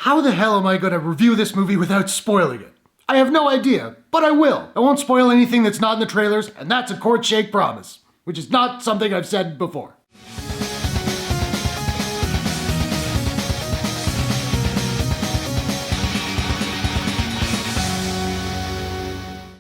How the hell am I going to review this movie without spoiling it? I have no idea, but I will. I won't spoil anything that's not in the trailers, and that's a Courtshake promise, which is not something I've said before.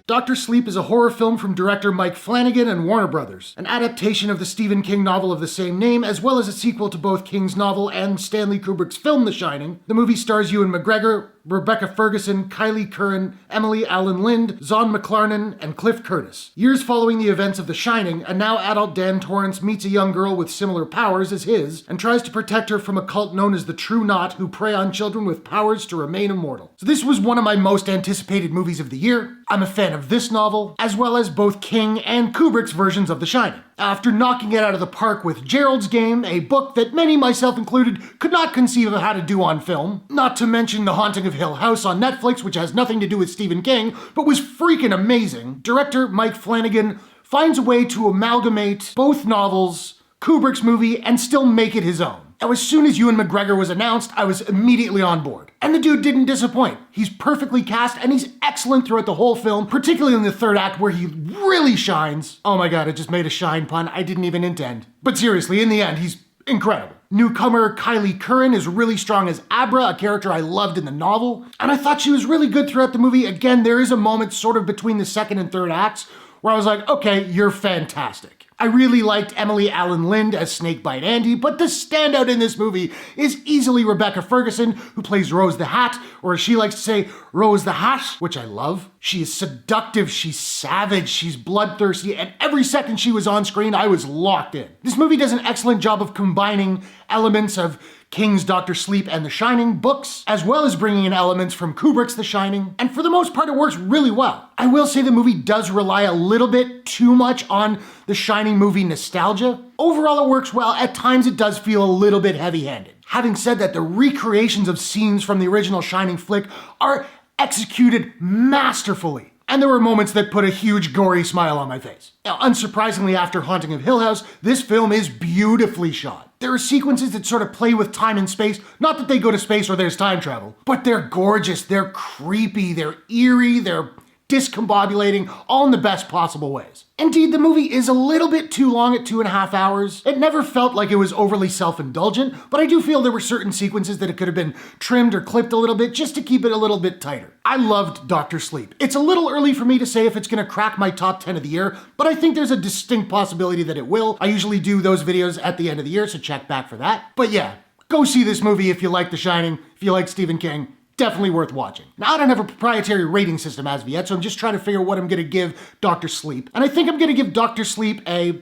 Dr. Sleep is a horror film from director Mike Flanagan and Warner Brothers, an adaptation of the Stephen King novel of the same name, as well as a sequel to both King's novel and Stanley Kubrick's film The Shining. The movie stars Ewan McGregor, Rebecca Ferguson, Kylie Curran, Alyn Lind, Zahn McLarnon, and Cliff Curtis. Years following the events of The Shining, a now adult Dan Torrance meets a young girl with similar powers as his, and tries to protect her from a cult known as the True Knot, who prey on children with powers to remain immortal. So this was one of my most anticipated movies of the year. I'm a fan of this novel, as well as both King and Kubrick's versions of The Shining. After knocking it out of the park with Gerald's Game, a book that many, myself included, could not conceive of how to do on film, not to mention The Haunting of Hill House on Netflix, which has nothing to do with Stephen King, but was freaking amazing, director Mike Flanagan finds a way to amalgamate both novels, Kubrick's movie, and still make it his own. Now, as soon as Ewan McGregor was announced, I was immediately on board. And the dude didn't disappoint. He's perfectly cast, and he's excellent throughout the whole film, particularly in the third act where he really shines. Oh my god, I just made a shine pun I didn't even intend. But seriously, in the end, he's incredible. Newcomer Kylie Curran is really strong as Abra, a character I loved in the novel, and I thought she was really good throughout the movie. Again, there is a moment sort of between the second and third acts where I was like, okay, you're fantastic. I really liked Alyn Lind as Snakebite Andy, but the standout in this movie is easily Rebecca Ferguson, who plays Rose the Hat, or as she likes to say, Rose the Hat, which I love. She is seductive, she's savage, she's bloodthirsty, and every second she was on screen, I was locked in. This movie does an excellent job of combining elements of King's Dr. Sleep and The Shining books, as well as bringing in elements from Kubrick's The Shining, and for the most part it works really well. I will say the movie does rely a little bit too much on The Shining movie nostalgia. Overall it works well, at times it does feel a little bit heavy-handed. Having said that, the recreations of scenes from the original Shining flick are executed masterfully. And there were moments that put a huge gory smile on my face. Now, unsurprisingly, after Haunting of Hill House, this film is beautifully shot. There are sequences that sort of play with time and space, not that they go to space or there's time travel, but they're gorgeous, they're creepy, they're eerie, they're discombobulating, all in the best possible ways. Indeed, the movie is a little bit too long at 2.5 hours. It never felt like it was overly self-indulgent, but I do feel there were certain sequences that it could have been trimmed or clipped a little bit just to keep it a little bit tighter. I loved Dr. Sleep. It's a little early for me to say if it's gonna crack my top 10 of the year, but I think there's a distinct possibility that it will. I usually do those videos at the end of the year, so check back for that. But yeah, go see this movie if you like The Shining, if you like Stephen King. Definitely worth watching. Now, I don't have a proprietary rating system as of yet, so I'm just trying to figure out what I'm gonna give Dr. Sleep. And I think I'm gonna give Dr. Sleep a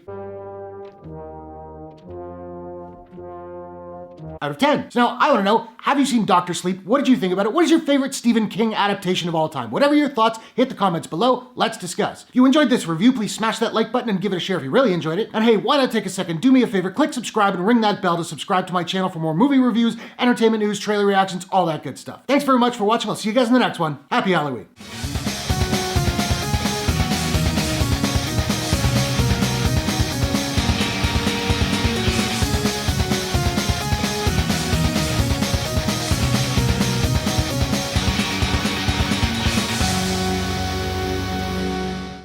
out of 10. So now, I wanna know, have you seen Dr. Sleep? What did you think about it? What is your favorite Stephen King adaptation of all time? Whatever your thoughts, hit the comments below. Let's discuss. If you enjoyed this review, please smash that like button and give it a share if you really enjoyed it. And hey, why not take a second, do me a favor, click subscribe and ring that bell to subscribe to my channel for more movie reviews, entertainment news, trailer reactions, all that good stuff. Thanks very much for watching. I'll see you guys in the next one. Happy Halloween.